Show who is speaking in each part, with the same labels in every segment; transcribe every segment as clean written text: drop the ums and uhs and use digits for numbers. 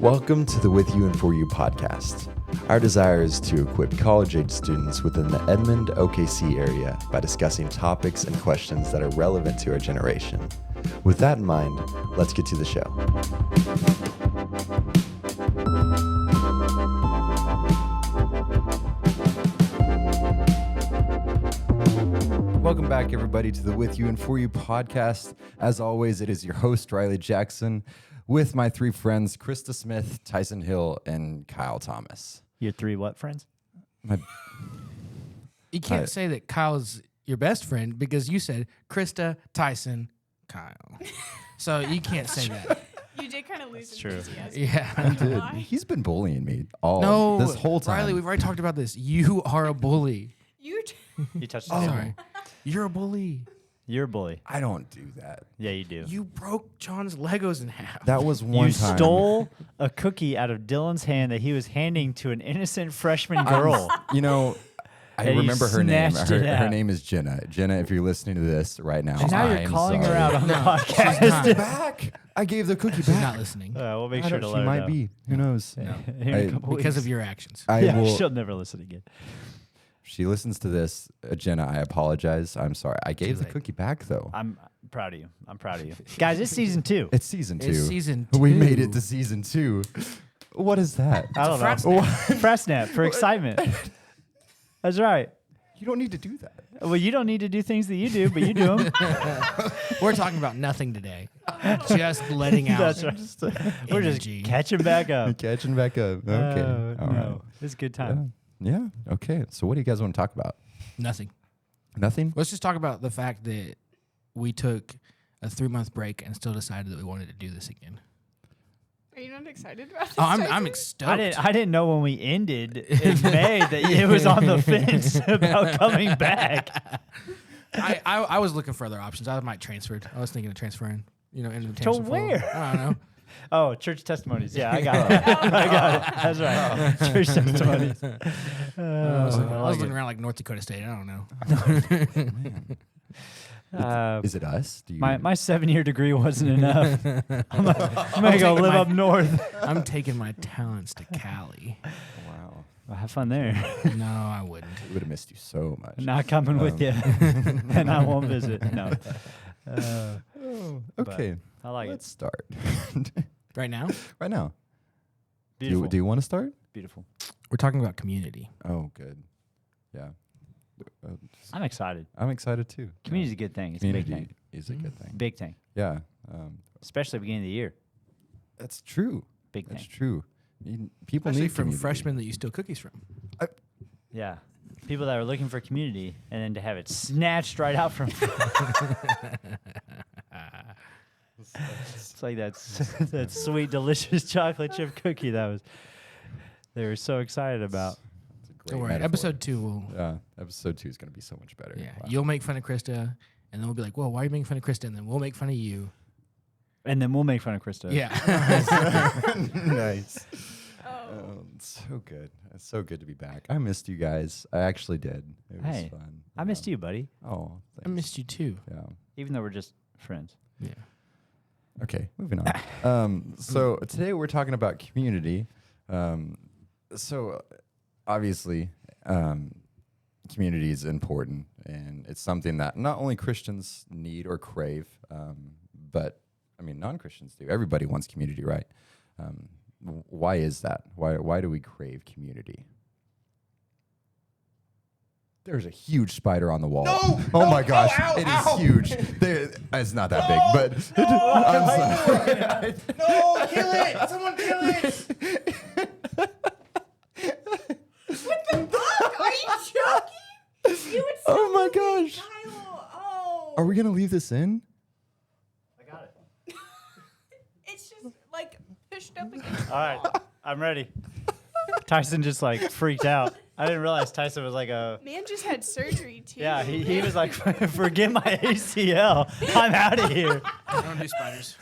Speaker 1: Welcome to the With You and For You podcast. Our desire is to equip college-age students within the Edmond, OKC area by discussing topics and questions that are relevant to our generation. With that in mind, let's get to the show. Welcome back, everybody, to the With You and For You podcast. As always, it is your host, Riley Jackson, with my three friends, Krista Smith, Tyson Hill, and Kyle Thomas.
Speaker 2: Your three what friends?
Speaker 3: You can't say that Kyle's your best friend because you said Krista, Tyson, Kyle. So you can't say that.
Speaker 4: You did kind of lose
Speaker 2: True.
Speaker 4: enthusiasm.
Speaker 3: Yeah.
Speaker 4: I'm not gonna lie.
Speaker 1: He's been bullying me this whole time.
Speaker 3: Riley, we've already talked about this. You are a bully.
Speaker 4: You
Speaker 2: You touched
Speaker 3: Oh,
Speaker 2: the
Speaker 3: sorry. You're a bully.
Speaker 2: You're a bully.
Speaker 1: I don't do that.
Speaker 2: Yeah, you do.
Speaker 3: You broke John's Legos in half.
Speaker 1: That was one
Speaker 2: You
Speaker 1: time.
Speaker 2: stole a cookie out of Dylan's hand that he was handing to an innocent freshman girl.
Speaker 1: You know, I
Speaker 2: And you
Speaker 1: remember her name.
Speaker 2: snatched it
Speaker 1: Her
Speaker 2: out.
Speaker 1: name is Jenna. Jenna, if you're listening to this right now,
Speaker 2: And now you're
Speaker 1: I'm
Speaker 2: calling
Speaker 1: sorry.
Speaker 2: her out on the
Speaker 3: No, she's not.
Speaker 2: podcast.
Speaker 1: Back. I gave the cookie
Speaker 3: She's
Speaker 1: back.
Speaker 3: not listening
Speaker 2: We'll make
Speaker 1: I
Speaker 2: sure
Speaker 1: don't-
Speaker 2: to
Speaker 1: she
Speaker 2: let her
Speaker 1: might
Speaker 2: know.
Speaker 1: be. Who knows?
Speaker 3: No.
Speaker 2: In a
Speaker 1: I-
Speaker 2: couple
Speaker 3: because
Speaker 2: weeks.
Speaker 3: of your actions.
Speaker 1: I
Speaker 2: Yeah,
Speaker 1: will.
Speaker 2: she'll never listen again.
Speaker 1: She listens to this, Jenna. I apologize. I'm sorry. I gave the
Speaker 3: late.
Speaker 1: cookie back though.
Speaker 2: I'm proud of you. I'm proud of you. Guys, it's season 2.
Speaker 1: It's season 2.
Speaker 3: It's season
Speaker 1: We
Speaker 3: 2.
Speaker 1: made it to season 2. What is that?
Speaker 2: I don't
Speaker 3: frat
Speaker 2: know. Frat snap for excitement. That's right.
Speaker 1: You don't need to do that.
Speaker 2: Well, you don't need to do things that you do, but you do them.
Speaker 3: We're talking about nothing today. Just letting out.
Speaker 2: That's right. We're just
Speaker 3: energy.
Speaker 2: catching back up.
Speaker 1: Catching back up. Okay.
Speaker 2: Oh,
Speaker 1: All
Speaker 2: no.
Speaker 1: right.
Speaker 2: It's a good time.
Speaker 1: Yeah. Okay. So what do you guys want to talk about?
Speaker 3: Nothing.
Speaker 1: Nothing?
Speaker 3: Let's just talk about the fact that we took a 3-month break and still decided that we wanted to do this again.
Speaker 4: Are you not excited about this?
Speaker 3: Oh, I'm
Speaker 4: Tyson?
Speaker 3: stoked.
Speaker 2: I didn't know when we ended in May that it was on the fence about coming back.
Speaker 3: I was looking for other options. I might transfer. I was thinking of transferring. You know, into the Tampa Florida.
Speaker 2: where?
Speaker 3: I don't know.
Speaker 2: Oh, church testimonies. Yeah, I got it. I got it. That's right. Church testimonies.
Speaker 3: I was looking around like North Dakota State. I don't know.
Speaker 1: Is it us? Do you
Speaker 2: My 7-year degree wasn't enough. I'm gonna go
Speaker 3: taking
Speaker 2: live
Speaker 3: my-
Speaker 2: up north.
Speaker 3: I'm taking my talents to Cali.
Speaker 1: Wow.
Speaker 2: Well, have fun there.
Speaker 3: No, I wouldn't.
Speaker 1: We would have missed you so much.
Speaker 2: Not coming with you, and I won't visit. No.
Speaker 1: Okay.
Speaker 2: I like
Speaker 1: Let's start.
Speaker 3: Right now,
Speaker 1: right now.
Speaker 2: Beautiful.
Speaker 1: Do you want to start?
Speaker 2: Beautiful.
Speaker 3: we're talking about community.
Speaker 1: Oh, good. Yeah. Uh,
Speaker 2: I'm excited.
Speaker 1: I'm excited too.
Speaker 2: Community's a good thing. It's
Speaker 1: Community
Speaker 2: a big thing.
Speaker 1: is a good thing.
Speaker 2: Big thing.
Speaker 1: Yeah.
Speaker 2: Especially at the beginning of the year.
Speaker 1: That's true.
Speaker 2: Big
Speaker 1: That's
Speaker 2: thing.
Speaker 1: true. People
Speaker 3: Especially
Speaker 1: need
Speaker 3: from
Speaker 1: community.
Speaker 3: freshmen that you steal cookies from.
Speaker 2: Yeah. People that are looking for community and then to have it snatched right out from It's like that sweet, delicious chocolate chip cookie they were so excited about.
Speaker 1: It's a great
Speaker 3: Don't worry.
Speaker 1: metaphor.
Speaker 3: Episode 2 will.
Speaker 1: Episode 2 is going to be so much better.
Speaker 3: Yeah,
Speaker 1: Wow.
Speaker 3: you'll make fun of Krista, and then we'll be like, "Well, why are you making fun of Krista?" And then we'll make fun of you.
Speaker 2: And then we'll make fun of Krista.
Speaker 3: Yeah.
Speaker 1: Nice.
Speaker 4: Oh.
Speaker 1: It's so good. It's so good to be back. I missed you guys. I actually did. It was
Speaker 2: Hey,
Speaker 1: fun.
Speaker 2: I missed you, buddy.
Speaker 1: Oh,
Speaker 3: I
Speaker 1: thanks.
Speaker 3: missed you too.
Speaker 1: Yeah.
Speaker 2: Even though we're just friends.
Speaker 3: Yeah.
Speaker 1: Okay, moving on. So today we're talking about community. So obviously, community is important, and it's something that not only Christians need or crave, but I mean non-Christians do. Everybody wants community, right? Why is that? Why do we crave community? There's a huge spider on the wall.
Speaker 5: No!
Speaker 1: Oh
Speaker 5: No!
Speaker 1: my gosh,
Speaker 5: Ow,
Speaker 1: it
Speaker 5: ow!
Speaker 1: is huge. It's not that big, but I'm sorry.
Speaker 5: No, kill it! Someone kill it!
Speaker 4: What the fuck? Are you joking? You would
Speaker 1: Oh my gosh.
Speaker 4: Kyle. Oh.
Speaker 1: Are we gonna leave this in?
Speaker 2: I got it.
Speaker 4: It's just like pushed up against.
Speaker 2: All right. I'm ready. Tyson just like freaked out. I didn't realize Tyson was like a.
Speaker 4: Man just had surgery too.
Speaker 2: Yeah, he was like, forget my ACL. I'm out of here.
Speaker 3: I don't do spiders.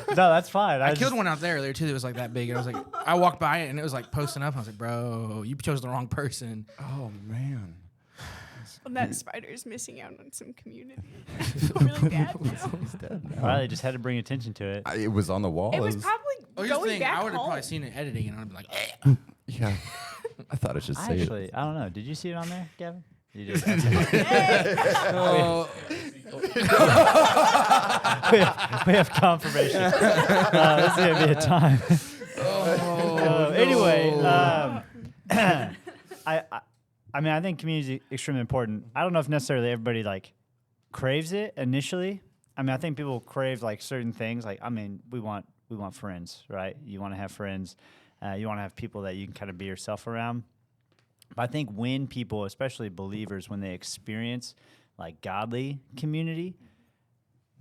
Speaker 2: No, that's fine.
Speaker 3: I
Speaker 2: just-
Speaker 3: killed one out there earlier too that was like that big. And I was like, I walked by it and it was like posting up. I was like, bro, you chose the wrong person.
Speaker 1: Oh man.
Speaker 4: Well, that spider's missing out on some community. Really bad.
Speaker 1: He's dead now.
Speaker 2: Riley just had to bring attention to it.
Speaker 1: It was on the wall.
Speaker 4: It was
Speaker 1: was-
Speaker 4: probably
Speaker 3: Oh, here's the
Speaker 4: going
Speaker 3: thing.
Speaker 4: back
Speaker 3: I would have
Speaker 4: home.
Speaker 3: probably seen it editing and I'd be like, eh.
Speaker 1: yeah. I thought I should say
Speaker 2: Actually, I don't know. Did you see it on there, Gavin? You did.
Speaker 3: Oh,
Speaker 2: we have confirmation. This is gonna be a time. Anyway, I mean, I think community is extremely important. I don't know if necessarily everybody like craves it initially. I mean, I think people crave like certain things. Like, I mean, we want friends, right? You want to have friends. You want to have people that you can kind of be yourself around. But I think when people, especially believers, when they experience like godly community,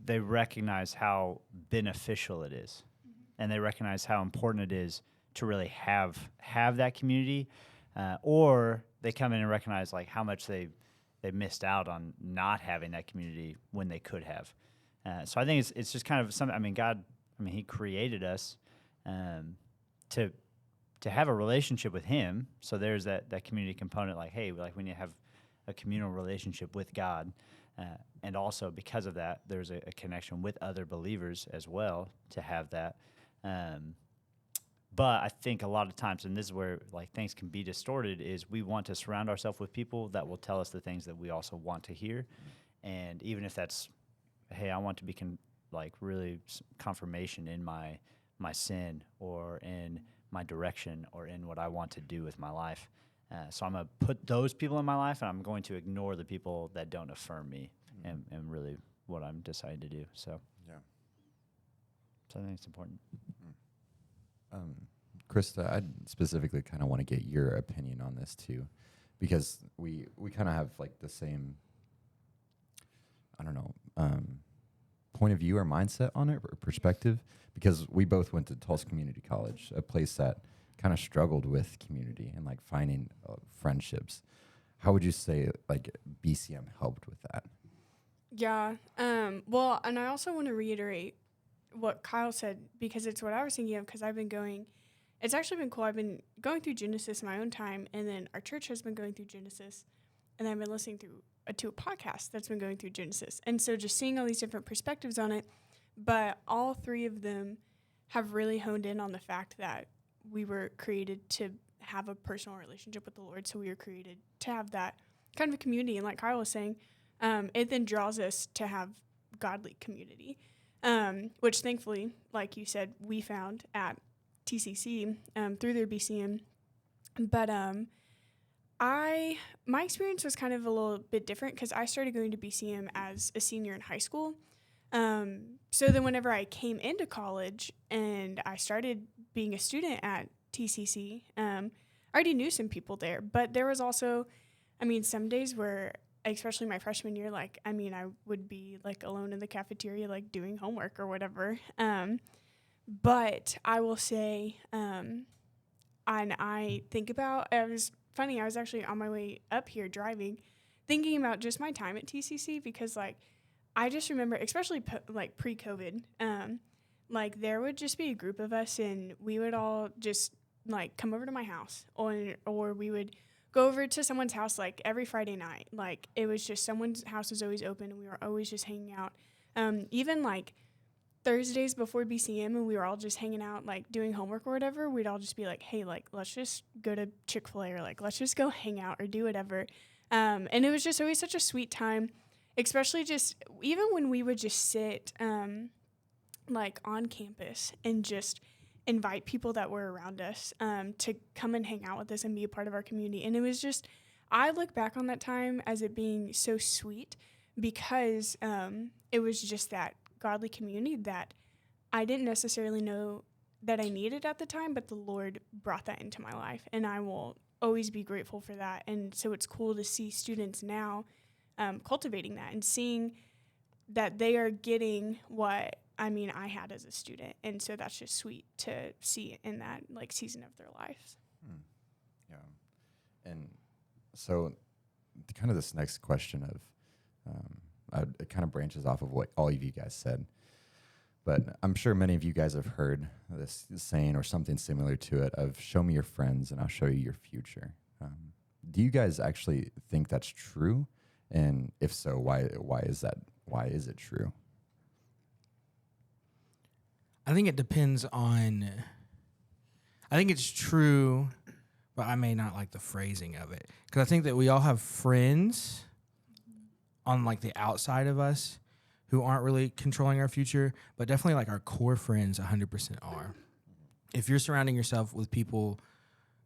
Speaker 2: they recognize how beneficial it is, and they recognize how important it is to really have that community, or they come in and recognize like how much they missed out on not having that community when they could have. So I think it's just kind of something. I mean, God, He created us to have a relationship with Him. So there's that community component. Like, hey, like we need to have a communal relationship with God. And also because of that, there's a connection with other believers as well to have that. But I think a lot of times, and this is where like things can be distorted, is we want to surround ourselves with people that will tell us the things that we also want to hear. And even if that's, hey, I want to be really confirmation in my sin or in my direction or in what I want to do with my life. So I'm going to put those people in my life, and I'm going to ignore the people that don't affirm me and really what I'm deciding to do. So,
Speaker 1: Yeah.
Speaker 2: So I think it's important.
Speaker 1: Krista, I specifically kind of want to get your opinion on this too, because we kind of have like the same, I don't know, point of view or mindset on it, or perspective, because we both went to Tulsa Community College, a place that kind of struggled with community and like finding friendships. How would you say like BCM helped with that?
Speaker 4: Yeah. Well, and I also want to reiterate what Kyle said, because it's what I was thinking of, because it's actually been cool. I've been going through Genesis in my own time, and then our church has been going through Genesis, and I've been listening to a podcast that's been going through Genesis. And so just seeing all these different perspectives on it, but all three of them have really honed in on the fact that we were created to have a personal relationship with the Lord. So we were created to have that kind of a community. And like Kyle was saying, it then draws us to have godly community, which thankfully, like you said, we found at TCC through their BCM. But my experience was kind of a little bit different, because I started going to BCM as a senior in high school. So then whenever I came into college and I started being a student at TCC, I already knew some people there, but there was also, some days where, especially my freshman year, I would be like alone in the cafeteria, like doing homework or whatever. But I will say, and I think about, it was funny, I was actually on my way up here driving, thinking about just my time at TCC, because I just remember, especially pre-COVID, there would just be a group of us, and we would all just come over to my house, or we would go over to someone's house every Friday night. It was just someone's house was always open, and we were always just hanging out. Even Thursdays before BCM, and we were all just hanging out, doing homework or whatever, we'd all just be hey, let's just go to Chick-fil-A, or let's just go hang out or do whatever. And it was just always such a sweet time, especially just even when we would just sit on campus and just invite people that were around us to come and hang out with us and be a part of our community. And it was just, I look back on that time as it being so sweet, because it was just that godly community that I didn't necessarily know that I needed at the time, but the Lord brought that into my life, and I will always be grateful for that. And so it's cool to see students now cultivating that and seeing that they are getting what I had as a student. And so that's just sweet to see in that season of their lives.
Speaker 1: Yeah. And So, kind of this next question of, it kind of branches off of what all of you guys said, but I'm sure many of you guys have heard this saying or something similar to it of "Show me your friends, and I'll show you your future." Do you guys actually think that's true? And if so, why is that? Why is it true?
Speaker 3: I think it depends on. I think it's true, but I may not like the phrasing of it because I think that we all have friends on like the outside of us who aren't really controlling our future, but definitely like our core friends 100% are. If you're surrounding yourself with people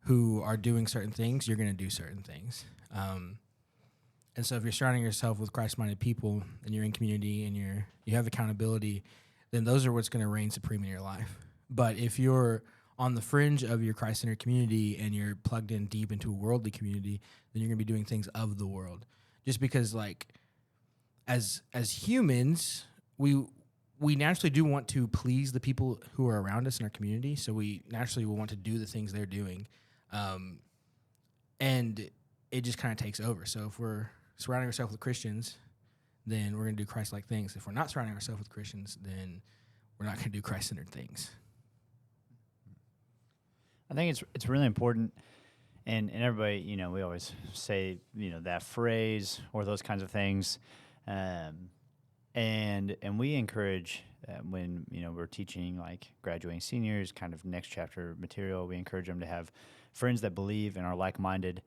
Speaker 3: who are doing certain things, you're going to do certain things. And so if you're surrounding yourself with Christ-minded people and you're in community and you have accountability, then those are what's going to reign supreme in your life. But if you're on the fringe of your Christ-centered community and you're plugged in deep into a worldly community, then you're going to be doing things of the world. Just because, like, as humans, we naturally do want to please the people who are around us in our community, so we naturally will want to do the things they're doing. And it just kind of takes over. So if we're surrounding ourselves with Christians, then we're going to do Christ-like things. If we're not surrounding ourselves with Christians, then we're not going to do Christ-centered things.
Speaker 2: I think it's really important, and everybody, you know, we always say, you know, that phrase or those kinds of things, and we encourage when, you know, we're teaching like graduating seniors, kind of next chapter material, we encourage them to have friends that believe and are like-minded,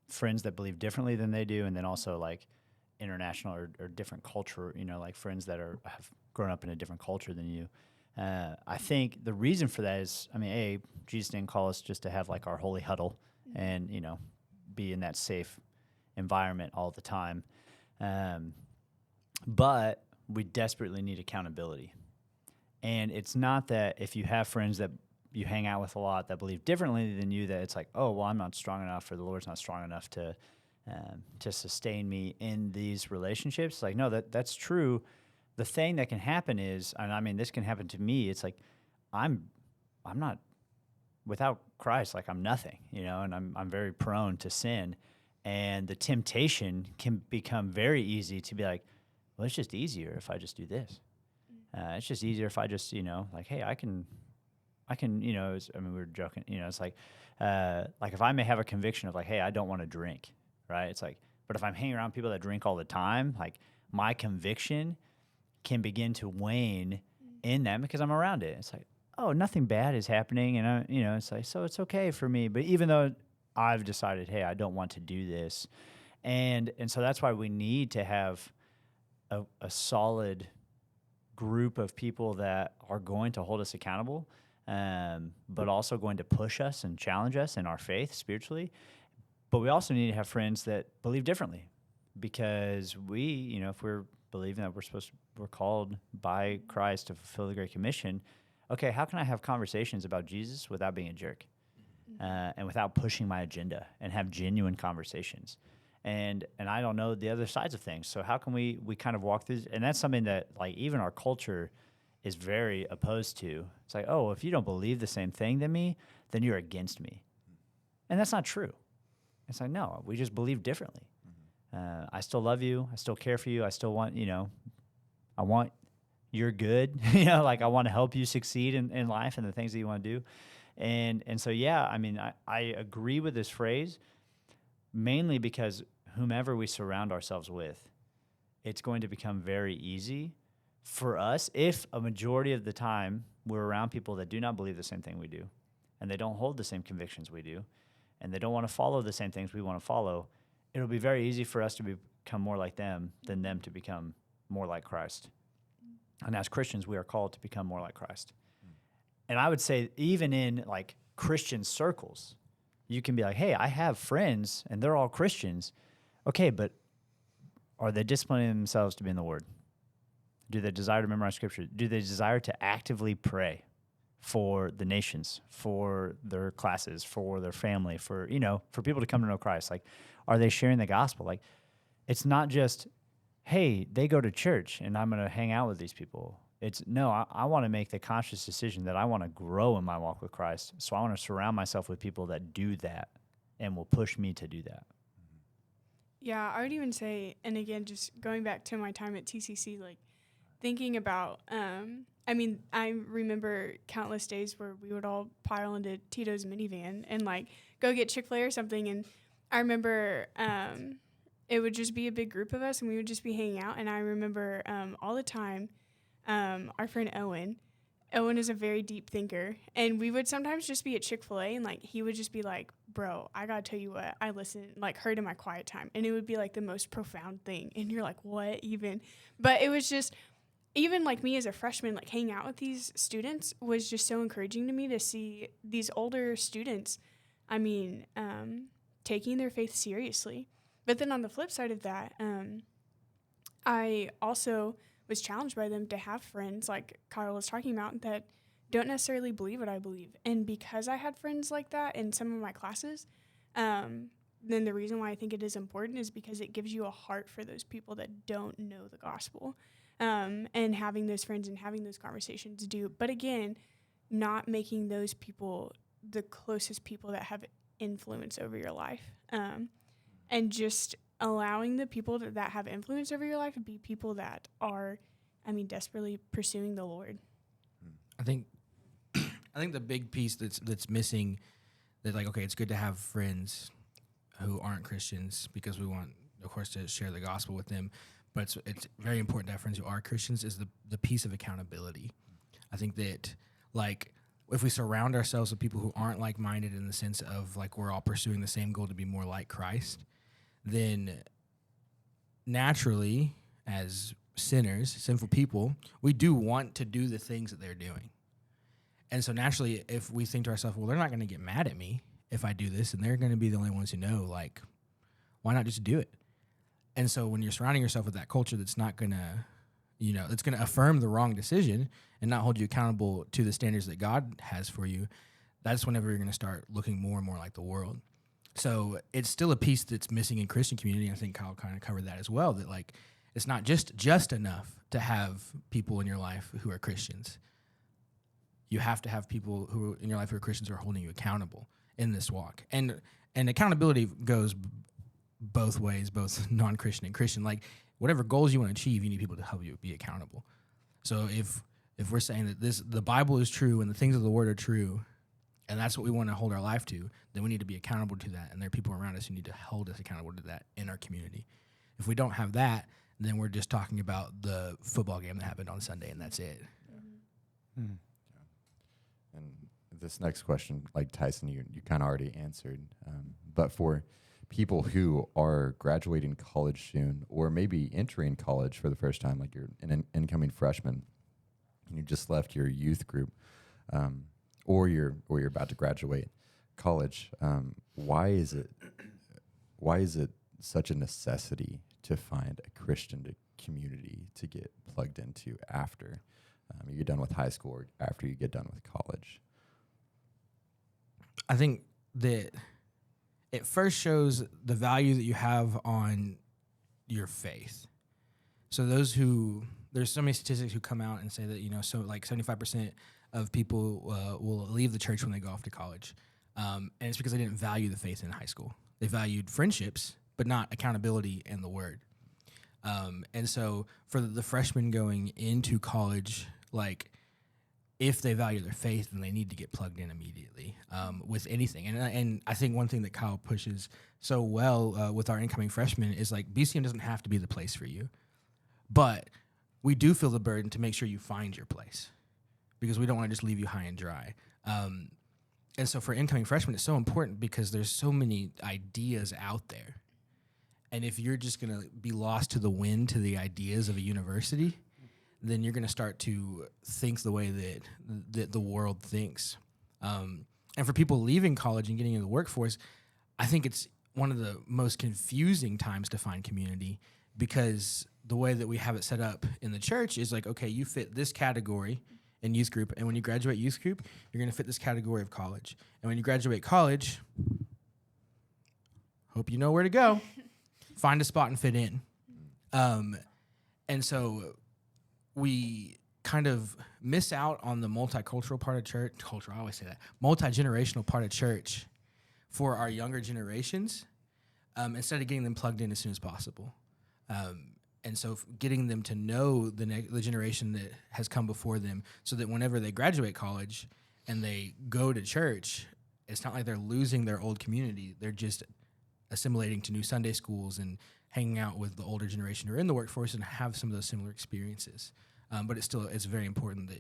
Speaker 2: friends that believe differently than they do, and then also like international or different culture, you know, like friends that have grown up in a different culture than you. I think the reason for that is, I mean, Jesus didn't call us just to have like our holy huddle and, you know, be in that safe environment all the time. But we desperately need accountability. And it's not that if you have friends that you hang out with a lot that believe differently than you, that it's like, oh, well, I'm not strong enough, or the Lord's not strong enough to sustain me in these relationships. Like, no, that's true. The thing that can happen is, and I mean, this can happen to me. It's like, I'm not without Christ. Like, I'm nothing, you know, and I'm very prone to sin, and the temptation can become very easy to be like, well, it's just easier if I just do this. It's just easier if I just, you know, like, hey, I can, you know. I mean, we were joking, you know. It's like if I may have a conviction of like, hey, I don't want to drink, right? It's like, but if I'm hanging around people that drink all the time, like my conviction can begin to wane in them because I'm around it. It's like, oh, nothing bad is happening, and you know, it's like, so it's okay for me. But even though I've decided, hey, I don't want to do this, and so that's why we need to have a solid group of people that are going to hold us accountable, but also going to push us and challenge us in our faith spiritually. But we also need to have friends that believe differently, because we, you know, if we're believing that we're called by Christ to fulfill the Great Commission, okay, how can I have conversations about Jesus without being a jerk, and without pushing my agenda, and have genuine conversations? And I don't know the other sides of things. So how can we kind of walk through? And that's something that like even our culture is very opposed to. It's like, oh, if you don't believe the same thing than me, then you're against me. And that's not true. It's like, no, we just believe differently. I still love you. I still care for you. I still want, you know, I want your good. You know, like I want to help you succeed in life and the things that you want to do. And so, yeah, I mean, I agree with this phrase, mainly because whomever we surround ourselves with, it's going to become very easy for us if a majority of the time we're around people that do not believe the same thing we do, and they don't hold the same convictions we do, and they don't want to follow the same things we want to follow. It'll be very easy for us to become more like them than them to become more like Christ. And as Christians, we are called to become more like Christ. And I would say even in like Christian circles, you can be like, hey, I have friends and they're all Christians. Okay, but are they disciplining themselves to be in the Word? Do they desire to memorize Scripture? Do they desire to actively pray for the nations, for their classes, for their family, for, you know, for people to come to know Christ? Like, are they sharing the gospel? Like, it's not just, hey, they go to church and I'm going to hang out with these people. It's, no, I want to make the conscious decision that I want to grow in my walk with Christ. So I want to surround myself with people that do that and will push me to do that.
Speaker 4: Yeah, I would even say, and again, just going back to my time at TCC, like thinking about, I mean, I remember countless days where we would all pile into Tito's minivan and like go get Chick-fil-A or something. And I remember it would just be a big group of us and we would just be hanging out. And I remember all the time, our friend Owen is a very deep thinker, and we would sometimes just be at Chick-fil-A and like he would just be like, bro, I gotta tell you what, I heard in my quiet time, and it would be like the most profound thing, and you're like, what even? But it was just, even like me as a freshman, like hanging out with these students was just so encouraging to me to see these older students, I mean, taking their faith seriously. But then on the flip side of that, I also was challenged by them to have friends, like Kyle was talking about, that don't necessarily believe what I believe. And because I had friends like that in some of my classes, then the reason why I think it is important is because it gives you a heart for those people that don't know the gospel. And having those friends and having those conversations do. But again, not making those people the closest people that have influence over your life. And just allowing the people that have influence over your life to be people that are, I mean, desperately pursuing the Lord.
Speaker 3: I think the big piece that's missing, that like, okay, it's good to have friends who aren't Christians because we want, of course, to share the gospel with them, but it's very important to have friends who are Christians, is the piece of accountability. I think that, like, if we surround ourselves with people who aren't like-minded in the sense of like we're all pursuing the same goal to be more like Christ, then naturally, as sinners, sinful people, we do want to do the things that they're doing. And so naturally, if we think to ourselves, well, they're not going to get mad at me if I do this, and they're going to be the only ones who know, like, why not just do it? And so when you're surrounding yourself with that culture that's not going to, it's going to affirm the wrong decision and not hold you accountable to the standards that God has for you, that's whenever you're going to start looking more and more like the world. So it's still a piece that's missing in Christian community. I think Kyle kind of covered that as well, that like it's not just enough to have people in your life who are Christians. You have to have people who in your life who are Christians who are holding you accountable in this walk. And accountability goes both ways, both non-Christian and Christian. Like whatever goals you want to achieve, you need people to help you be accountable. So if we're saying that the Bible is true and the things of the Word are true, and that's what we want to hold our life to, then we need to be accountable to that. And there are people around us who need to hold us accountable to that in our community. If we don't have that, then we're just talking about the football game that happened on Sunday, and that's it.
Speaker 1: Yeah. And this next question, like Tyson, you kind of already answered. But for people who are graduating college soon, or maybe entering college for the first time, like you're an incoming freshman, and you just left your youth group, or you're about to graduate college, why is it such a necessity to find a Christian community to get plugged into after you get done with high school or after you get done with college?
Speaker 3: I think that it first shows the value that you have on your faith. So there's so many statistics who come out and say that, so like 75% of people will leave the church when they go off to college. And it's because they didn't value the faith in high school. They valued friendships, but not accountability and the Word. And so for the freshmen going into college, like if they value their faith, then they need to get plugged in immediately with anything. And I think one thing that Kyle pushes so well with our incoming freshmen is like BCM doesn't have to be the place for you, but we do feel the burden to make sure you find your place, because we don't want to just leave you high and dry. And so for incoming freshmen, it's so important because there's so many ideas out there. And if you're just going to be lost to the wind to the ideas of a university, then you're going to start to think the way that the world thinks. And for people leaving college and getting into the workforce, I think it's one of the most confusing times to find community, because the way that we have it set up in the church is like, okay, you fit this category in youth group, and when you graduate youth group, you're going to fit this category of college. And when you graduate college, hope you know where to go. Find a spot and fit in. And so we kind of miss out on the multicultural part of church. I always say that. Multi-generational part of church for our younger generations, instead of getting them plugged in as soon as possible. And so getting them to know the generation that has come before them, so that whenever they graduate college and they go to church, it's not like they're losing their old community. They're just assimilating to new Sunday schools and hanging out with the older generation who are in the workforce and have some of those similar experiences. But it's very important that,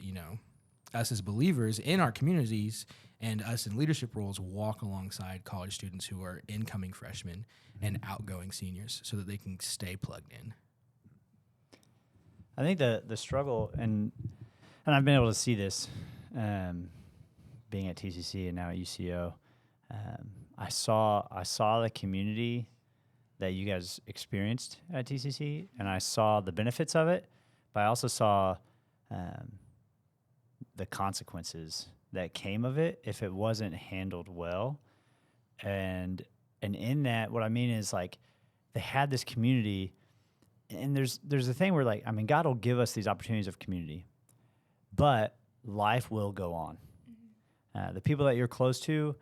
Speaker 3: us as believers in our communities and us in leadership roles walk alongside college students who are incoming freshmen and outgoing seniors so that they can stay plugged in.
Speaker 2: I think the struggle, and I've been able to see this being at TCC and now at UCO. I saw the community that you guys experienced at TCC, and I saw the benefits of it, but I also saw the consequences that came of it if it wasn't handled well. And in that, what I mean is, like, they had this community, and there's a thing where, like, I mean, God will give us these opportunities of community, but life will go on. The people that you're close to,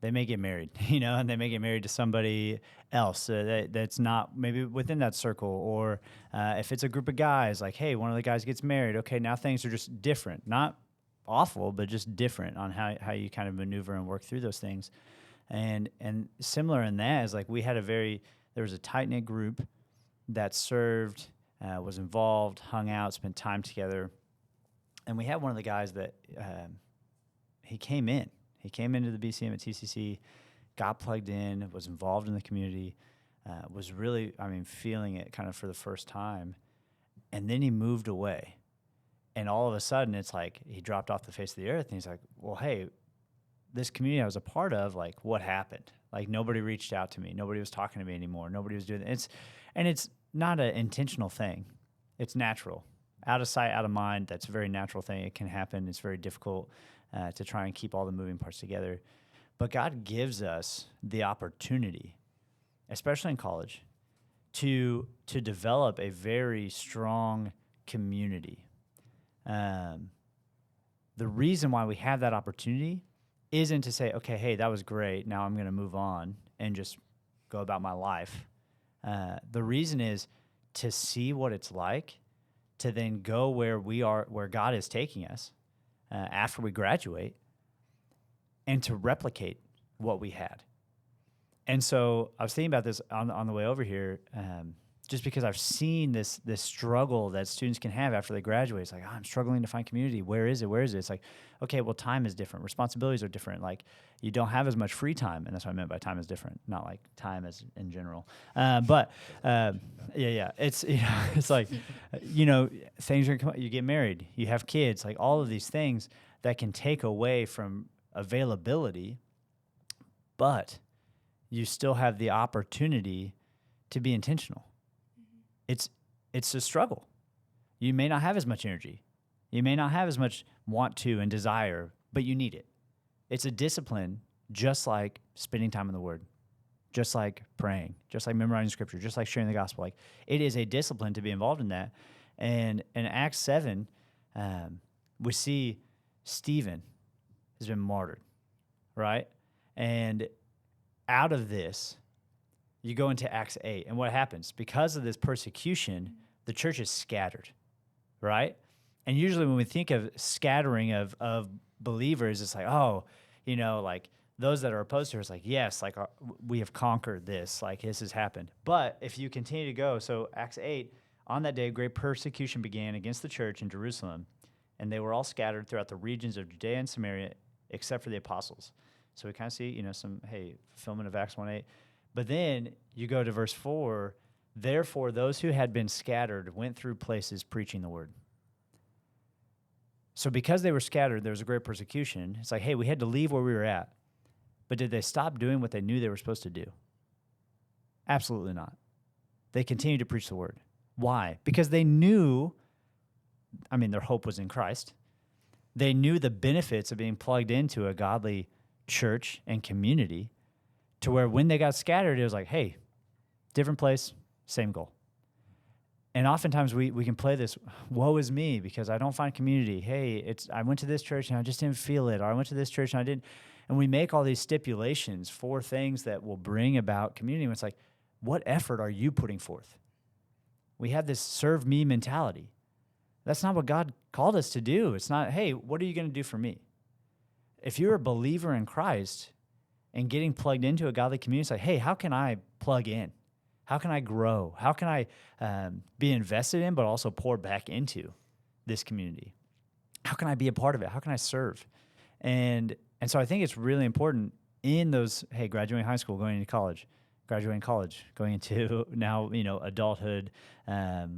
Speaker 2: they may get married, and they may get married to somebody else that's not maybe within that circle. Or if it's a group of guys, like, hey, one of the guys gets married. Okay, now things are just different. Not awful, but just different on how you kind of maneuver and work through those things. And similar in that is, like, there was a tight-knit group that served, was involved, hung out, spent time together. And we had one of the guys that he came into the BCM at TCC, got plugged in, was involved in the community, was really, feeling it kind of for the first time. And then he moved away. And all of a sudden, it's like he dropped off the face of the earth. And he's like, well, hey, this community I was a part of, like, what happened? Like, nobody reached out to me. Nobody was talking to me anymore. Nobody was doing it. It's not an intentional thing. It's natural. Out of sight, out of mind. That's a very natural thing. It can happen. It's very difficult to try and keep all the moving parts together. But God gives us the opportunity, especially in college, to develop a very strong community. The reason why we have that opportunity isn't to say, okay, hey, that was great, now I'm going to move on and just go about my life. The reason is to see what it's like to then go where God is taking us after we graduate, and to replicate what we had. And so I was thinking about this on the way over here, just because I've seen this struggle that students can have after they graduate. It's like, I'm struggling to find community. Where is it? It's like, okay, well, time is different. Responsibilities are different. Like, you don't have as much free time. And that's what I meant by time is different, not like time as in general. But it's, it's like, things are, you get married, you have kids, like all of these things that can take away from availability, but you still have the opportunity to be intentional. It's a struggle. You may not have as much energy. You may not have as much want to and desire, but you need it. It's a discipline, just like spending time in the Word, just like praying, just like memorizing Scripture, just like sharing the gospel. Like, it is a discipline to be involved in that. And in Acts 7, we see Stephen has been martyred, right? And out of this, you go into Acts 8, and what happens? Because of this persecution, the church is scattered, right? And usually when we think of scattering of believers, it's like, like those that are opposed to it, it's like, yes, like we have conquered this, like this has happened. But if you continue to go, so Acts 8, on that day, great persecution began against the church in Jerusalem, and they were all scattered throughout the regions of Judea and Samaria, except for the apostles. So we kind of see, some, fulfillment of Acts 1:8. But then you go to verse 4, therefore those who had been scattered went through places preaching the word. So because they were scattered, there was a great persecution. It's like, hey, we had to leave where we were at. But did they stop doing what they knew they were supposed to do? Absolutely not. They continued to preach the word. Why? Because they knew, their hope was in Christ. They knew the benefits of being plugged into a godly church and community, to where when they got scattered, it was like, hey, different place, same goal. And oftentimes we can play this, woe is me, because I don't find community. Hey, I went to this church and I just didn't feel it. Or I went to this church and I didn't. And we make all these stipulations for things that will bring about community. And it's like, what effort are you putting forth? We have this serve me mentality. That's not what God called us to do. It's not, hey, what are you going to do for me? If you're a believer in Christ and getting plugged into a godly community, it's like, hey, how can I plug in? How can I grow? How can I be invested in, but also pour back into this community? How can I be a part of it? How can I serve? And so I think it's really important in those, hey, graduating high school, going into college, graduating college, going into now, adulthood,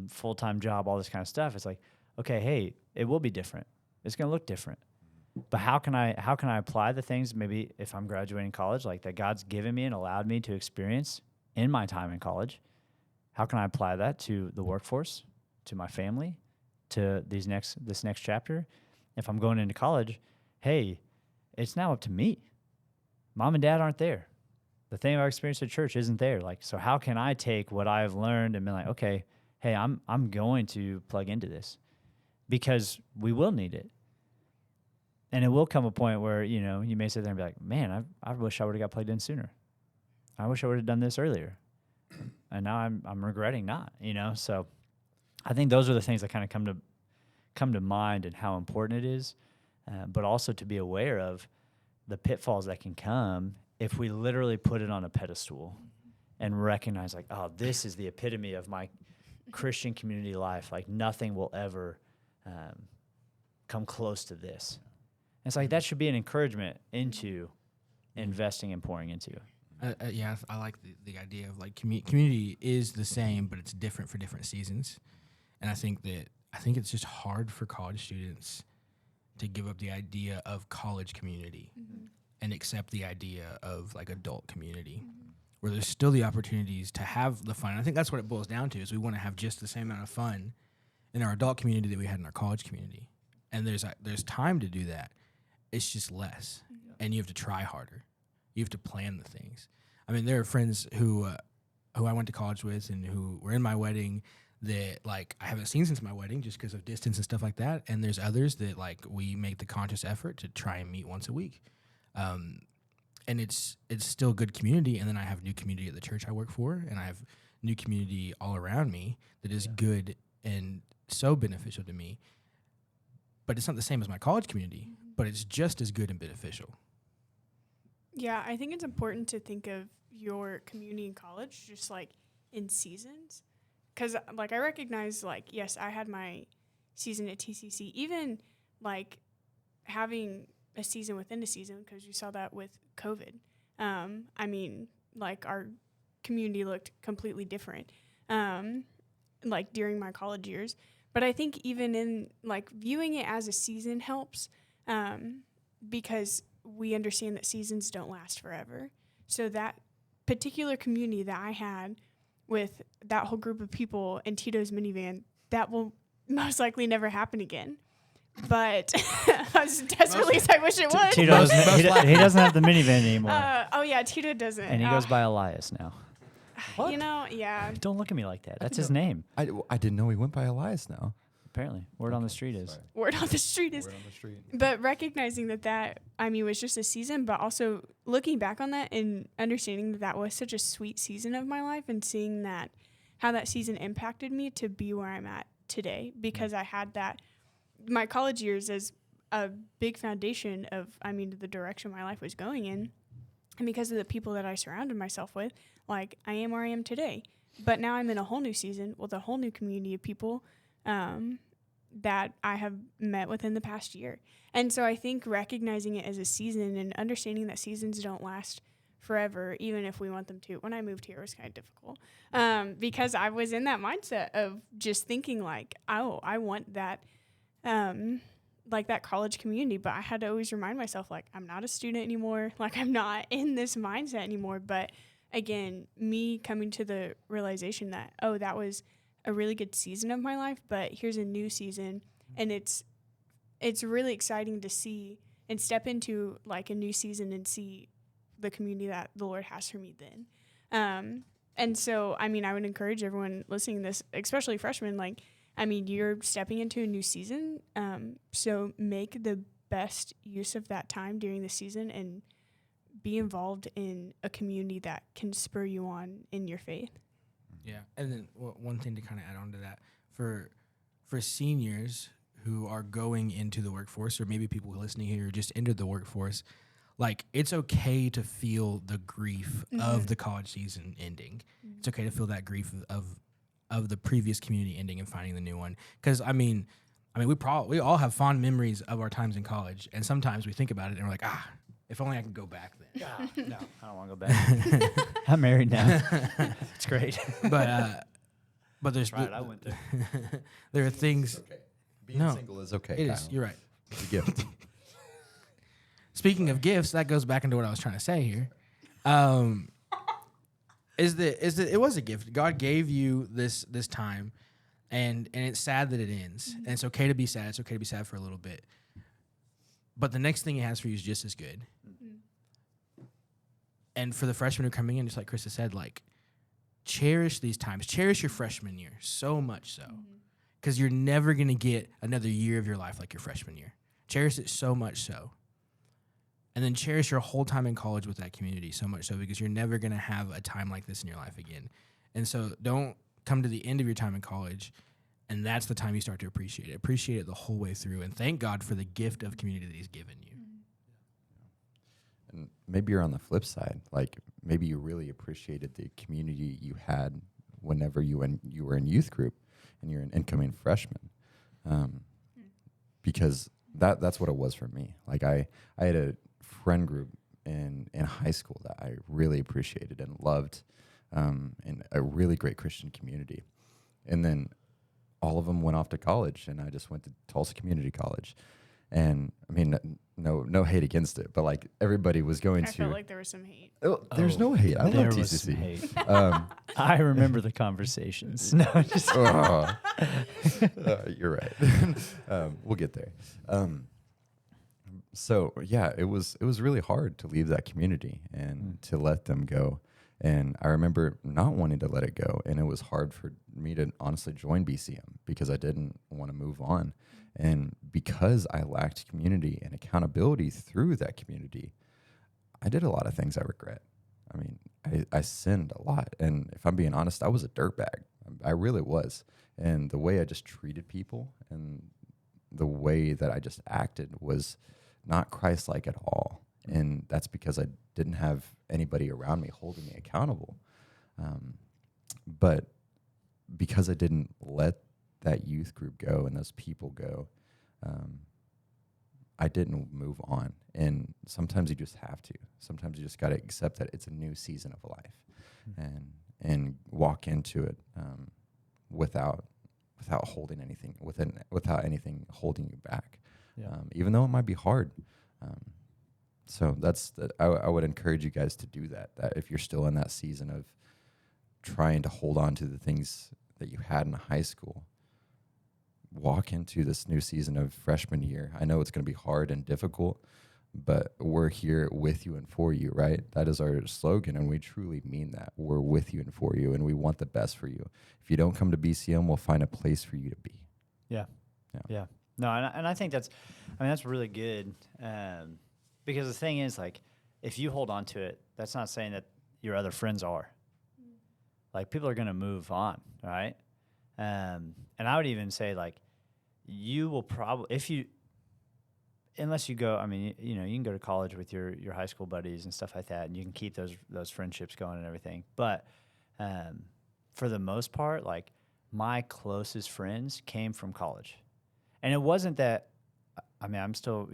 Speaker 2: full-time job, all this kind of stuff. It's like, okay, hey, it will be different. It's going to look different. But how can I apply the things maybe if I'm graduating college, like that God's given me and allowed me to experience in my time in college? How can I apply that to the workforce, to my family, to this next chapter? If I'm going into college, hey, it's now up to me. Mom and dad aren't there. The thing I've experienced at church isn't there. Like, so how can I take what I've learned and be like, okay, hey, I'm going to plug into this, because we will need it. And it will come a point where, you may sit there and be like, man, I wish I would have got plugged in sooner. I wish I would have done this earlier. And now I'm regretting not, So I think those are the things that kind of come to mind and how important it is, but also to be aware of the pitfalls that can come if we literally put it on a pedestal and recognize like, oh, this is the epitome of my Christian community life. Like nothing will ever come close to this. And it's like that should be an encouragement into investing and pouring into.
Speaker 3: Yeah, I like the idea of like community is the same, but it's different for different seasons. And I think it's just hard for college students to give up the idea of college community and accept the idea of like adult community, where there's still the opportunities to have the fun. And I think that's what it boils down to, is we want to have just the same amount of fun in our adult community that we had in our college community. And there's time to do that. It's just less, and you have to try harder. You have to plan the things. I mean, there are friends who I went to college with and who were in my wedding that like I haven't seen since my wedding just because of distance and stuff like that. And there's others that like we make the conscious effort to try and meet once a week. And it's still good community. And then I have new community at the church I work for, and I have new community all around me that is good and so beneficial to me. But it's not the same as my college community, but it's just as good and beneficial.
Speaker 4: Yeah, I think it's important to think of your community in college just like in seasons. Because like I recognize like, yes, I had my season at TCC, even like having a season within a season, because you saw that with COVID. I mean, like our community looked completely different like during my college years. But I think even in like viewing it as a season helps because we understand that seasons don't last forever. So that particular community that I had with that whole group of people in Tito's minivan, that will most likely never happen again. But as desperately as I wish it would.
Speaker 2: Tito doesn't, he doesn't have the minivan anymore.
Speaker 4: Oh, yeah, Tito doesn't.
Speaker 2: And he goes by Elias now.
Speaker 1: What?
Speaker 4: Yeah.
Speaker 2: Don't look at me like that. That's his name.
Speaker 1: I didn't know he went by Elias now.
Speaker 2: Apparently. Word on the street is.
Speaker 1: Sorry.
Speaker 4: Word on the street is.
Speaker 1: Word on the street.
Speaker 4: But recognizing that, I mean, was just a season, but also looking back on that and understanding that was such a sweet season of my life, and seeing that, how that season impacted me to be where I'm at today, because I had that, my college years as a big foundation of, I mean, the direction my life was going in. And because of the people that I surrounded myself with, like I am where I am today. But now I'm in a whole new season with a whole new community of people that I have met within the past year. And so I think recognizing it as a season and understanding that seasons don't last forever, even if we want them to. When I moved here, it was kind of difficult because I was in that mindset of just thinking like, oh, I want that, like that college community. But I had to always remind myself, like, I'm not a student anymore. Like, I'm not in this mindset anymore. But again, me coming to the realization that, oh, that was a really good season of my life, but here's a new season, and it's really exciting to see and step into like a new season and see the community that the Lord has for me then. And so, I mean, I would encourage everyone listening to this, especially freshmen, like, I mean, you're stepping into a new season, so make the best use of that time during the season and be involved in a community that can spur you on in your faith.
Speaker 3: Yeah, and then one thing to kind of add on to that, for seniors who are going into the workforce, or maybe people listening here who just entered the workforce, like, it's okay to feel the grief of the college season ending. It's okay to feel that grief of the previous community ending and finding the new one. Because I mean, we all have fond memories of our times in college, and sometimes we think about it and we're like, if only I could go back then.
Speaker 2: No, I don't want to go back. I'm married now. It's great.
Speaker 3: But there's
Speaker 2: Right, I went there.
Speaker 3: there are things.
Speaker 1: Okay. Being
Speaker 3: No,
Speaker 1: single is okay.
Speaker 3: It is.
Speaker 1: Kyle.
Speaker 3: You're right.
Speaker 1: It's a gift.
Speaker 3: Speaking of gifts, that goes back into what I was trying to say here. It was a gift. God gave you this time, and it's sad that it ends. And it's okay to be sad. It's okay to be sad for a little bit. But the next thing He has for you is just as good. And for the freshmen who are coming in, just like Krista said, like, cherish these times. Cherish your freshman year so much so, because you're never gonna get another year of your life like your freshman year. Cherish it so much so. And then cherish your whole time in college with that community so much so, because you're never going to have a time like this in your life again. And so don't come to the end of your time in college, and that's the time you start to appreciate it. Appreciate it the whole way through, and thank God for the gift of community that He's given you.
Speaker 1: And maybe you're on the flip side. Like, maybe you really appreciated the community you had whenever you were in youth group and you're an incoming freshman. Because that's what it was for me. Like, I had a friend group in high school that I really appreciated and loved, and a really great Christian community. And then all of them went off to college, and I just went to Tulsa Community College. And I mean, no hate against it, but like, everybody was going
Speaker 4: I
Speaker 1: to.
Speaker 4: felt like there was some hate.
Speaker 1: Oh, there's no hate. I
Speaker 2: There
Speaker 1: love
Speaker 2: was some
Speaker 1: TCC.
Speaker 2: hate. I remember the conversations. No, just
Speaker 1: You're right. We'll get there. So yeah, it was really hard to leave that community and to let them go. And I remember not wanting to let it go, and it was hard for me to honestly join BCM because I didn't want to move on. And because I lacked community and accountability through that community, I did a lot of things I regret. I mean, I sinned a lot. And if I'm being honest, I was a dirtbag. I really was. And the way I just treated people and the way that I just acted was not Christ-like at all. And that's because I didn't have anybody around me holding me accountable. But because I didn't let that youth group go and those people go, I didn't move on. And sometimes you just have to. Sometimes you just got to accept that it's a new season of life, and walk into it without holding anything, without anything holding you back.
Speaker 2: Yeah.
Speaker 1: Even though it might be hard. So I would encourage you guys to do that. That if you're still in that season of trying to hold on to the things that you had in high school, walk into this new season of freshman year. I know it's going to be hard and difficult, but we're here with you and for you, right? That is our slogan, and we truly mean that. We're with you and for you, and we want the best for you. If you don't come to BCM, we'll find a place for you to be.
Speaker 2: Yeah. No, and I think that's really good, because the thing is, like, if you hold on to it, that's not saying that your other friends are. Like, people are going to move on, right? And I would even say, like, you will probably, unless you go, I mean, you can go to college with your high school buddies and stuff like that, and you can keep those friendships going and everything. But for the most part, like, my closest friends came from college. And it wasn't that, I mean, I'm still,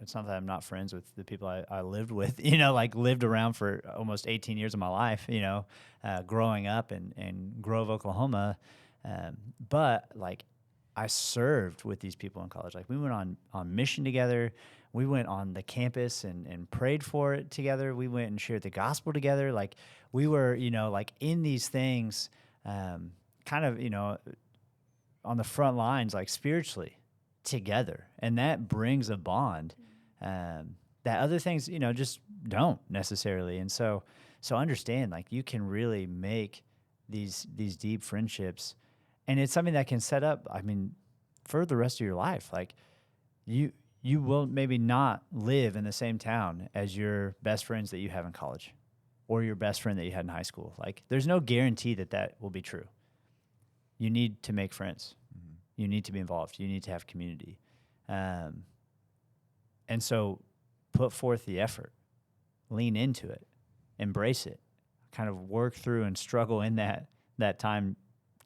Speaker 2: it's not that I'm not friends with the people I lived with, like, lived around for almost 18 years of my life, growing up in Grove, Oklahoma. But, like, I served with these people in college. Like, we went on mission together. We went on the campus and prayed for it together. We went and shared the gospel together. Like, we were, like, in these things, kind of, on the front lines, like, spiritually together. And that brings a bond that other things, just don't necessarily. And so understand, like, you can really make these deep friendships, and it's something that can set up, I mean, for the rest of your life. Like, you you will maybe not live in the same town as your best friends that you have in college or your best friend that you had in high school. Like, there's no guarantee that that will be true. You need to make friends. You need to be involved. You need to have community. And so put forth the effort, lean into it, embrace it, kind of work through and struggle in that time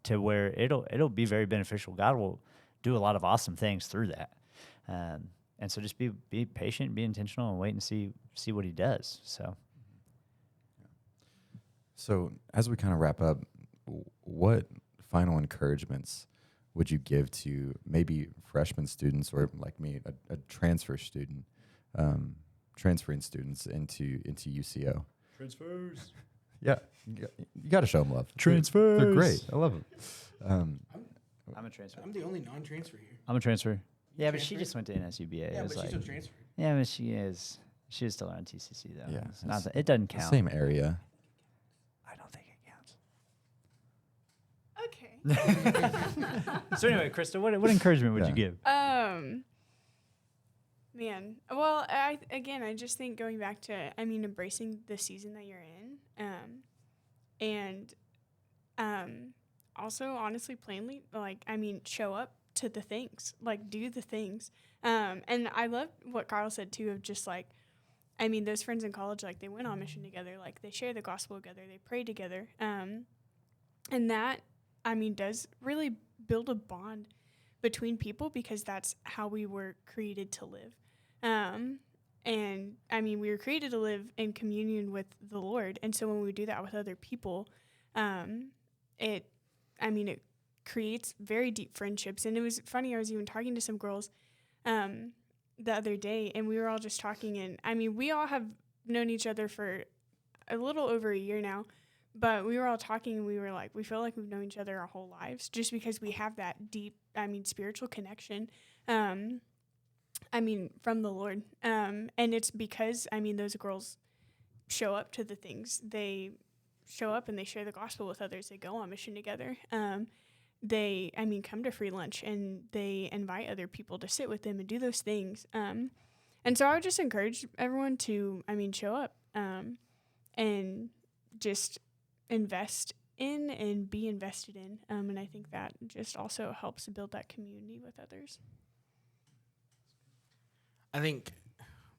Speaker 2: to where it'll be very beneficial. God will do a lot of awesome things through that. And so just be patient, be intentional, and wait and see what he does.
Speaker 1: So as we kind of wrap up, what final encouragements would you give to maybe freshman students or like me, a transfer student, transferring students into UCO?
Speaker 2: Transfers.
Speaker 1: Yeah, you got to show them love.
Speaker 2: Transfers.
Speaker 1: They're great. I love them.
Speaker 2: I'm a transfer.
Speaker 3: I'm the only non-transfer here.
Speaker 2: I'm a transfer. Yeah, but she
Speaker 3: transferred?
Speaker 2: just went to NSUBA.
Speaker 3: Yeah,
Speaker 2: It
Speaker 3: but
Speaker 2: was
Speaker 3: she's
Speaker 2: like,
Speaker 3: still transferred.
Speaker 2: yeah, but she is still on TCC though.
Speaker 1: Yeah,
Speaker 2: It's not
Speaker 1: it's
Speaker 2: it doesn't count.
Speaker 1: Same area.
Speaker 2: I don't think it counts.
Speaker 4: Okay.
Speaker 2: So anyway, Krista, what encouragement would you give?
Speaker 4: Man. Well, I just think going back to, embracing the season that you're in, and also honestly, plainly, show up to the things, like do the things. And I love what Carl said too, of just like, those friends in college, like they went on mission together, like they share the gospel together, they pray together, and that, does really build a bond between people because that's how we were created to live. And we were created to live in communion with the Lord. And so when we do that with other people, it creates very deep friendships. And it was funny, I was even talking to some girls, the other day, and we were all just talking, and we all have known each other for a little over a year now, but we were all talking and we were like, we feel like we've known each other our whole lives just because we have that deep, spiritual connection, from the Lord. And it's because, those girls show up to the things. They show up and they share the gospel with others. They go on mission together. They, come to free lunch and they invite other people to sit with them and do those things. And so I would just encourage everyone to, show up, and just invest in and be invested in. And I think that just also helps build that community with others.
Speaker 3: I think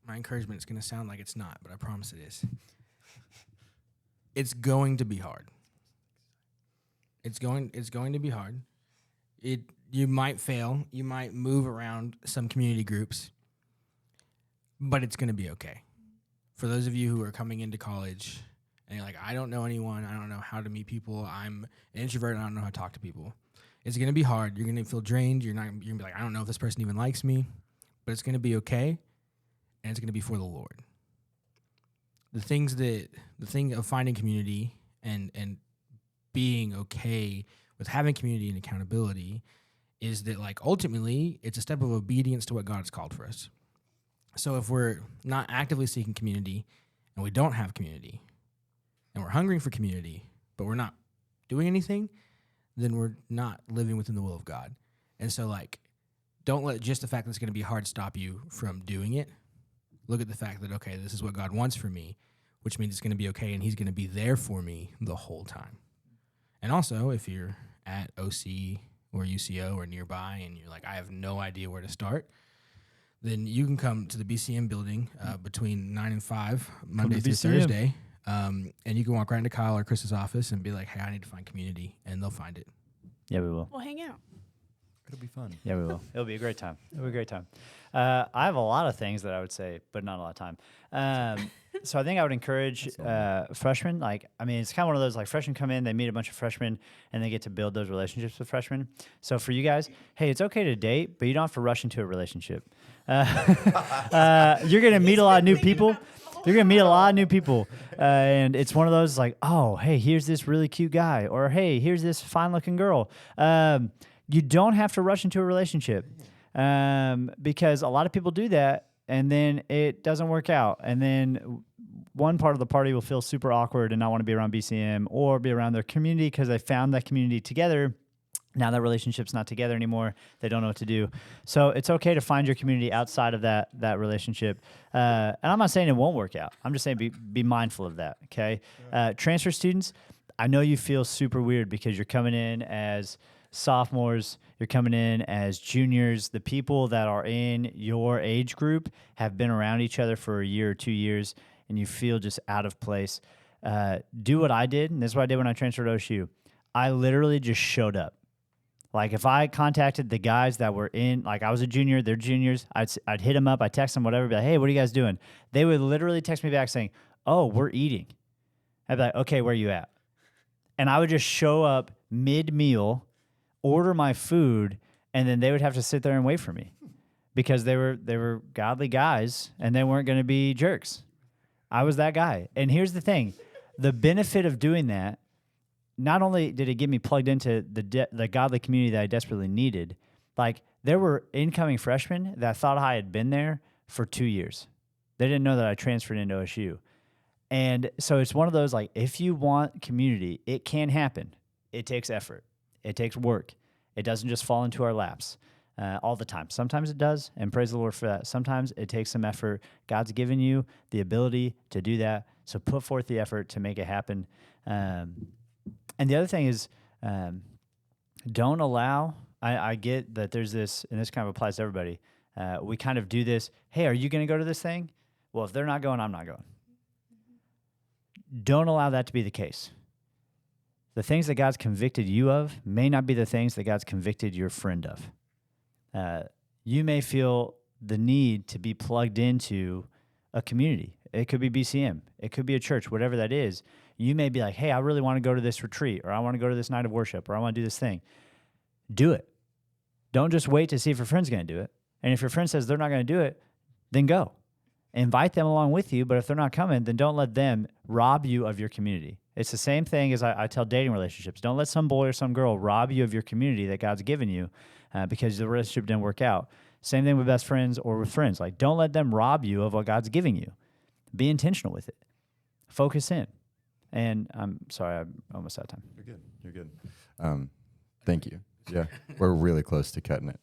Speaker 3: my encouragement is going to sound like it's not, but I promise it is. It's going to be hard. It's going to be hard. You might fail. You might move around some community groups, but it's going to be okay. For those of you who are coming into college and you're like, I don't know anyone, I don't know how to meet people, I'm an introvert, I don't know how to talk to people. It's going to be hard. You're going to feel drained. You're going to be like, I don't know if this person even likes me, but it's going to be okay, and it's going to be for the Lord. The thing of finding community and being okay with having community and accountability is that, like, ultimately it's a step of obedience to what God has called for us. So if we're not actively seeking community and we don't have community and we're hungering for community, but we're not doing anything, then we're not living within the will of God. And so, like, don't let just the fact that it's going to be hard stop you from doing it. Look at the fact that, okay, this is what God wants for me, which means it's going to be okay, and he's going to be there for me the whole time. And also, if you're at OC or UCO or nearby and you're like, I have no idea where to start, then you can come to the BCM building between 9 and 5, Monday through Thursday, and you can walk right into Kyle or Chris's office and be like, hey, I need to find community, and they'll find it.
Speaker 2: Yeah, we will.
Speaker 4: We'll hang out.
Speaker 1: It'll be fun.
Speaker 2: Yeah, we will. It'll be a great time. It'll be a great time. I have a lot of things that I would say, but not a lot of time. So I think I would encourage freshmen. Like, it's kind of one of those, like, freshmen come in, they meet a bunch of freshmen, and they get to build those relationships with freshmen. So for you guys, hey, it's okay to date, but you don't have to rush into a relationship. You're going to meet a lot of new people. You're going to meet a lot of new people. And it's one of those, like, oh, hey, here's this really cute guy. Or, hey, here's this fine-looking girl. You don't have to rush into a relationship, because a lot of people do that, and then it doesn't work out. And then one part of the party will feel super awkward and not want to be around BCM or be around their community because they found that community together. Now that relationship's not together anymore. They don't know what to do. So it's okay to find your community outside of that relationship. And I'm not saying it won't work out. I'm just saying be mindful of that, okay? Transfer students, I know you feel super weird because you're coming in as sophomores, you're coming in as juniors. The people that are in your age group have been around each other for a year or 2 years, and you feel just out of place. Do what I did, and this is what I did when I transferred to OSU. I literally just showed up. Like if I contacted the guys that were in, like I was a junior, they're juniors, I'd hit them up, I'd text them, whatever, be like, hey, what are you guys doing? They would literally text me back saying, oh, we're eating. I'd be like, okay, where are you at? And I would just show up mid-meal, order my food, and then they would have to sit there and wait for me because they were godly guys and they weren't going to be jerks. I was that guy. And here's the thing. The benefit of doing that, not only did it get me plugged into the godly community that I desperately needed, like there were incoming freshmen that thought I had been there for 2 years. They didn't know that I transferred into OSU. And so it's one of those, like, if you want community, it can happen. It takes effort. It takes work. It doesn't just fall into our laps all the time. Sometimes it does, and praise the Lord for that. Sometimes it takes some effort. God's given you the ability to do that, so put forth the effort to make it happen. And the other thing is, don't allow, I get that there's this, and this kind of applies to everybody. We kind of do this, hey, are you going to go to this thing? Well, if they're not going, I'm not going. Don't allow that to be the case. The things that God's convicted you of may not be the things that God's convicted your friend of. You may feel the need to be plugged into a community. It could be BCM. It could be a church, whatever that is. You may be like, hey, I really want to go to this retreat, or I want to go to this night of worship, or I want to do this thing. Do it. Don't just wait to see if your friend's going to do it. And if your friend says they're not going to do it, then go. Invite them along with you, but if they're not coming, then don't let them rob you of your community. It's the same thing as I tell dating relationships. Don't let some boy or some girl rob you of your community that God's given you because the relationship didn't work out. Same thing with best friends or with friends. Like, don't let them rob you of what God's giving you. Be intentional with it. Focus in. And I'm sorry, I'm almost out of time.
Speaker 1: You're good. You're good. Thank you. Yeah, we're really close to cutting it.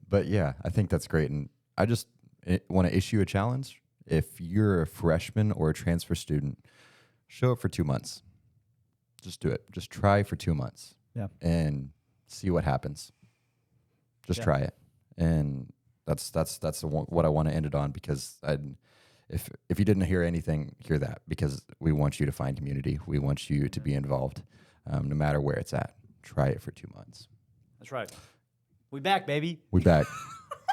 Speaker 1: But yeah, I think that's great. And I just want to issue a challenge. If you're a freshman or a transfer student, show up for 2 months. Just do it. Just try for 2 months.
Speaker 2: Yeah.
Speaker 1: And see what happens. Just try it. And that's what I want to end it on, because if you didn't hear anything, hear that, because we want you to find community. We want you to be involved, no matter where it's at. Try it for 2 months.
Speaker 2: That's right. We back, baby.
Speaker 1: We back.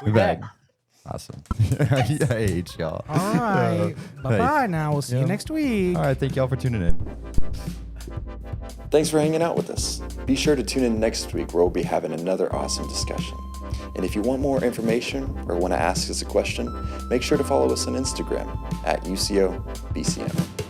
Speaker 2: We back.
Speaker 1: Awesome. I hate y'all.
Speaker 3: All right. Bye-bye now. We'll see you next week.
Speaker 1: All right. Thank y'all for tuning in.
Speaker 6: Thanks for hanging out with us. Be sure to tune in next week, where we'll be having another awesome discussion. And if you want more information or want to ask us a question, make sure to follow us on Instagram at UCO BCM.